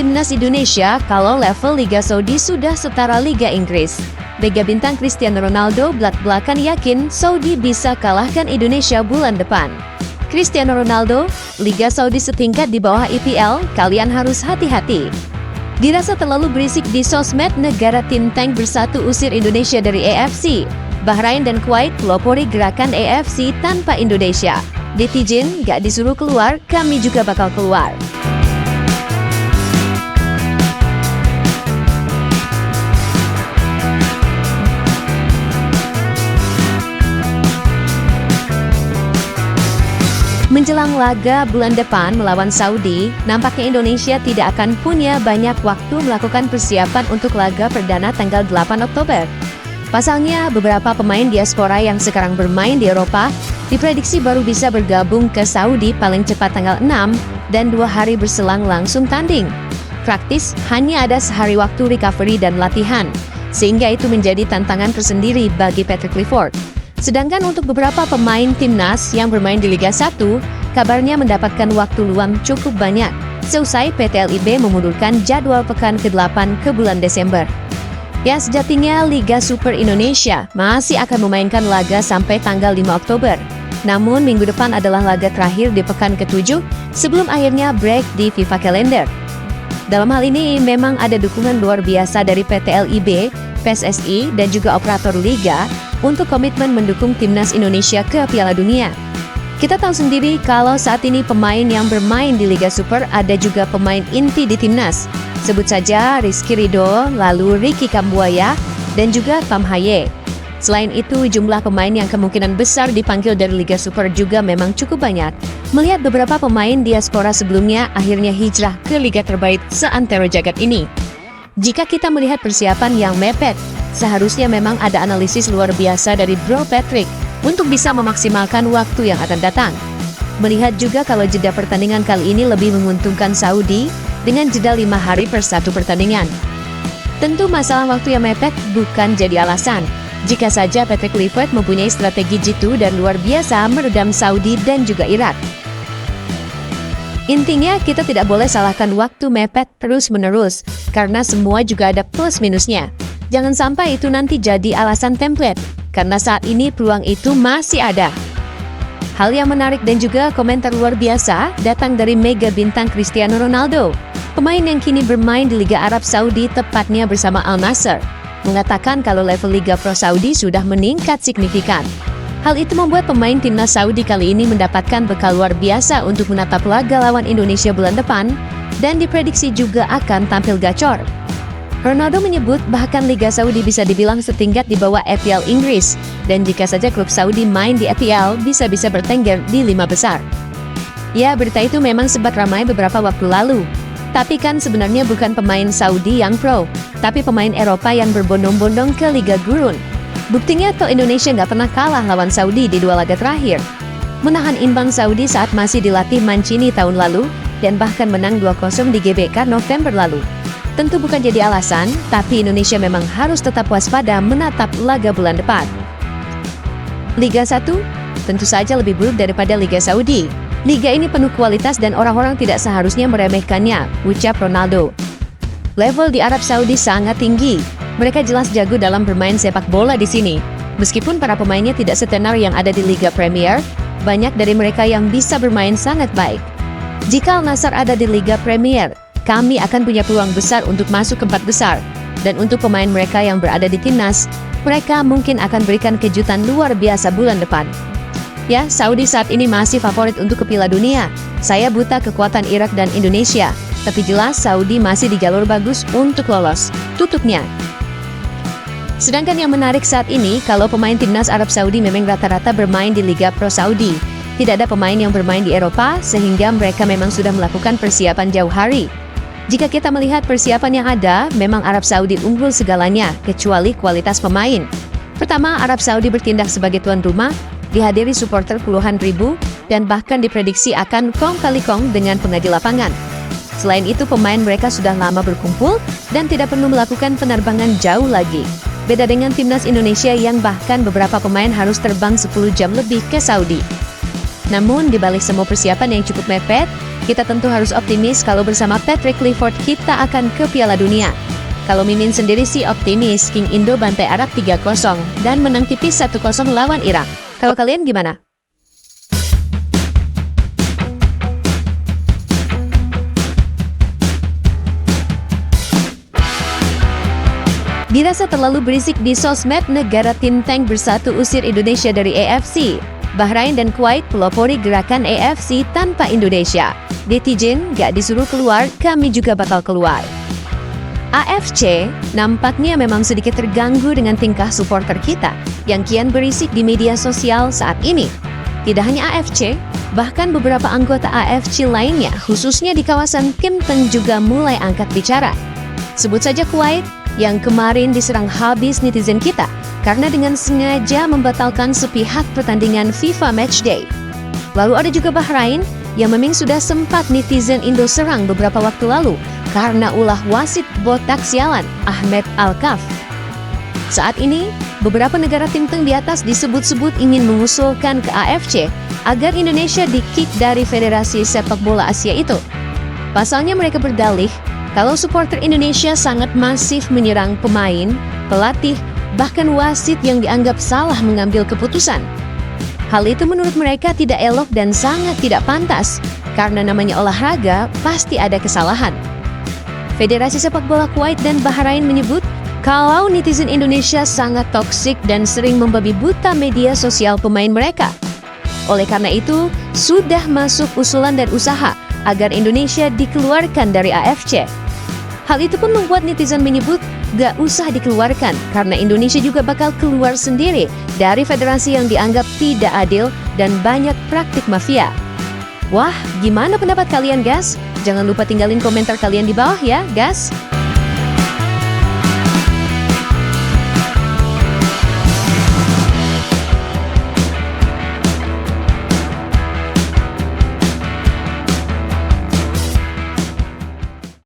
timnas Indonesia kalau level Liga Saudi sudah setara Liga Inggris. Mega bintang Cristiano Ronaldo belak-belakan yakin Saudi bisa kalahkan Indonesia bulan depan. Cristiano Ronaldo, Liga Saudi setingkat di bawah IPL, kalian harus hati-hati. Dirasa terlalu berisik di sosmed, negara tim tank bersatu usir Indonesia dari AFC. Bahrain dan Kuwait pelopori gerakan AFC tanpa Indonesia. Netizen, gak disuruh keluar, kami juga bakal keluar. Menjelang laga bulan depan melawan Saudi, nampaknya Indonesia tidak akan punya banyak waktu melakukan persiapan untuk laga perdana tanggal 8 Oktober. Pasalnya, beberapa pemain diaspora yang sekarang bermain di Eropa diprediksi baru bisa bergabung ke Saudi paling cepat tanggal 6 dan 2 hari berselang langsung tanding. Praktis, hanya ada sehari waktu recovery dan latihan, sehingga itu menjadi tantangan tersendiri bagi Patrick Clifford. Sedangkan untuk beberapa pemain timnas yang bermain di Liga 1, kabarnya mendapatkan waktu luang cukup banyak, seusai PT LIB memundurkan jadwal pekan ke-8 ke bulan Desember. Ya, sejatinya Liga Super Indonesia masih akan memainkan laga sampai tanggal 5 Oktober. Namun minggu depan adalah laga terakhir di pekan ke-7 sebelum akhirnya break di FIFA Calendar. Dalam hal ini memang ada dukungan luar biasa dari PT LIB, PSSI, dan juga operator Liga untuk komitmen mendukung timnas Indonesia ke Piala Dunia. Kita tahu sendiri kalau saat ini pemain yang bermain di Liga Super ada juga pemain inti di timnas. Sebut saja Rizky Ridho, lalu Ricky Kambuaya, dan juga Pham Haye. Selain itu, jumlah pemain yang kemungkinan besar dipanggil dari Liga Super juga memang cukup banyak. Melihat beberapa pemain diaspora sebelumnya akhirnya hijrah ke liga terbaik seantero jagat ini. Jika kita melihat persiapan yang mepet, seharusnya memang ada analisis luar biasa dari Bro Patrick untuk bisa memaksimalkan waktu yang akan datang. Melihat juga kalau jeda pertandingan kali ini lebih menguntungkan Saudi dengan jeda 5 hari per satu pertandingan. Tentu masalah waktu yang mepet bukan jadi alasan. Jika saja Patrick Clifford mempunyai strategi jitu dan luar biasa meredam Saudi dan juga Irak. Intinya kita tidak boleh salahkan waktu mepet terus-menerus, karena semua juga ada plus minusnya. Jangan sampai itu nanti jadi alasan template, karena saat ini peluang itu masih ada. Hal yang menarik dan juga komentar luar biasa datang dari mega bintang Cristiano Ronaldo, pemain yang kini bermain di Liga Arab Saudi tepatnya bersama Al Nassr, mengatakan kalau level Liga Pro Saudi sudah meningkat signifikan. Hal itu membuat pemain timnas Saudi kali ini mendapatkan bekal luar biasa untuk menatap laga lawan Indonesia bulan depan dan diprediksi juga akan tampil gacor. Ronaldo menyebut bahkan Liga Saudi bisa dibilang setingkat di bawah EPL Inggris, dan jika saja klub Saudi main di EPL bisa-bisa bertengger di 5 besar. Ya, berita itu memang sempat ramai beberapa waktu lalu. Tapi kan sebenarnya bukan pemain Saudi yang pro, tapi pemain Eropa yang berbondong-bondong ke Liga Gurun. Buktinya toh Indonesia nggak pernah kalah lawan Saudi di 2 laga terakhir. Menahan imbang Saudi saat masih dilatih Mancini tahun lalu, dan bahkan menang 2-0 di GBK November lalu. Tentu bukan jadi alasan, tapi Indonesia memang harus tetap waspada menatap laga bulan depan. Liga 1 tentu saja lebih buruk daripada Liga Saudi. Liga ini penuh kualitas dan orang-orang tidak seharusnya meremehkannya, ucap Ronaldo. Level di Arab Saudi sangat tinggi. Mereka jelas jago dalam bermain sepak bola di sini. Meskipun para pemainnya tidak setenar yang ada di Liga Premier, banyak dari mereka yang bisa bermain sangat baik. Jika Al Nassr ada di Liga Premier, kami akan punya peluang besar untuk masuk ke 4 besar. Dan untuk pemain mereka yang berada di timnas, mereka mungkin akan berikan kejutan luar biasa bulan depan. Ya, Saudi saat ini masih favorit untuk ke Piala Dunia. Saya buta kekuatan Irak dan Indonesia, tapi jelas Saudi masih di jalur bagus untuk lolos. Tutupnya. Sedangkan yang menarik saat ini, kalau pemain timnas Arab Saudi memang rata-rata bermain di Liga Pro Saudi. Tidak ada pemain yang bermain di Eropa, sehingga mereka memang sudah melakukan persiapan jauh hari. Jika kita melihat persiapan yang ada, memang Arab Saudi unggul segalanya, kecuali kualitas pemain. Pertama, Arab Saudi bertindak sebagai tuan rumah, dihadiri supporter puluhan ribu, dan bahkan diprediksi akan kong kali kong dengan pengadil lapangan. Selain itu, pemain mereka sudah lama berkumpul dan tidak perlu melakukan penerbangan jauh lagi. Beda dengan timnas Indonesia yang bahkan beberapa pemain harus terbang 10 jam lebih ke Saudi. Namun, di balik semua persiapan yang cukup mepet, kita tentu harus optimis kalau bersama Patrick Clifford kita akan ke Piala Dunia. Kalau Mimin sendiri sih optimis, King Indo bantai Arab 3-0 dan menang tipis 1-0 lawan Irak. Kalau kalian gimana? Dirasa terlalu berisik di sosmed, negara Tim Tank bersatu usir Indonesia dari AFC. Bahrain dan Kuwait pelopori gerakan AFC tanpa Indonesia. Netizen gak disuruh keluar, kami juga bakal keluar. AFC nampaknya memang sedikit terganggu dengan tingkah supporter kita yang kian berisik di media sosial saat ini. Tidak hanya AFC, bahkan beberapa anggota AFC lainnya, khususnya di kawasan Kim Teng juga mulai angkat bicara. Sebut saja Kuwait, yang kemarin diserang habis netizen kita karena dengan sengaja membatalkan sepihak pertandingan FIFA Matchday. Lalu ada juga Bahrain yang memang sudah sempat netizen Indo serang beberapa waktu lalu karena ulah wasit botak sialan Ahmed Al-Kaf. Saat ini, beberapa negara Tim Teng di atas disebut-sebut ingin mengusulkan ke AFC agar Indonesia di-kick dari Federasi Sepak Bola Asia itu. Pasalnya mereka berdalih kalau supporter Indonesia sangat masif menyerang pemain, pelatih, bahkan wasit yang dianggap salah mengambil keputusan. Hal itu menurut mereka tidak elok dan sangat tidak pantas, karena namanya olahraga pasti ada kesalahan. Federasi Sepak Bola Kuwait dan Bahrain menyebut kalau netizen Indonesia sangat toksik dan sering membabi buta media sosial pemain mereka. Oleh karena itu, sudah masuk usulan dan usaha agar Indonesia dikeluarkan dari AFC. Hal itu pun membuat netizen menyebut gak usah dikeluarkan karena Indonesia juga bakal keluar sendiri dari federasi yang dianggap tidak adil dan banyak praktik mafia. Wah, gimana pendapat kalian guys? Jangan lupa tinggalin komentar kalian di bawah ya guys.